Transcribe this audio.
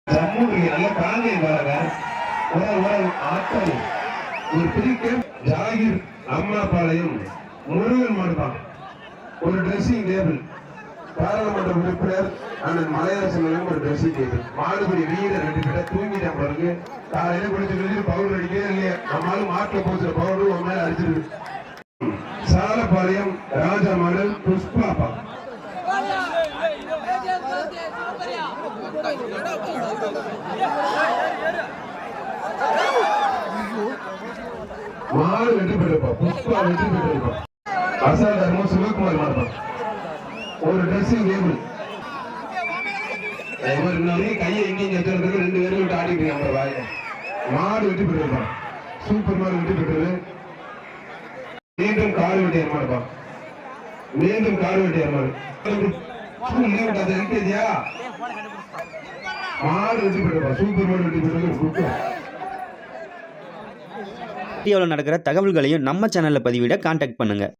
நல்ல காங்கை பாருங்க. ஆட்கள் ஒரு பிரிக்க ஜாகிர் அம்மாபாளையம் முருகன் மாடுதான். ஒரு ட்ரெஸ்ஸிங் டேபிள் பாராளுமன்ற உறுப்பினர் அண்ணன் மலையரசன் ஒரு ட்ரெஸ்ஸிங் டேபிள். மாடுபடி வீரர் 2 பேரை தூங்கிட்டான் பாருங்க. காலையில குளிச்சு பவுடர் அடிக்கவே இல்லையா, நம்மளால மாட்டுல போச்சுற பவுடர் ஒரு மேல அடிச்சிருக்கு. சாலப்பாளையம் ராஜா மாடு புஷ்பாப்பா. மாடு வெற்றி பெற்றிருப்பா, புஷ்பா வெற்றி பெற்றிருப்பா. அசால் தர்மம் சிவகுமார் மாடுப்பா. ஒரு ட்ரெஸ்ஸிங் டேபிள் கையை எங்கேயும் வச்சிருந்தது 2 பேரும் விட்டு ஆடிட்டு இருக்காங்க. மாடு வெற்றி பெற்றிருப்பா, சூப்பர் மாடு வெற்றி பெற்றது. மீண்டும் கார் வெட்டி ஏற்பாடுப்பா, மீண்டும் கார் வெட்டி ஏற்பாடு. மாடு வெற்றி பெற்றப்பா, சூப்பர் மாடு வெற்றி பெற்றது. நடக்கிற தகவல்களையும் நம்ம சேனல்ல பதிவிட கான்டாக்ட் பண்ணுங்க.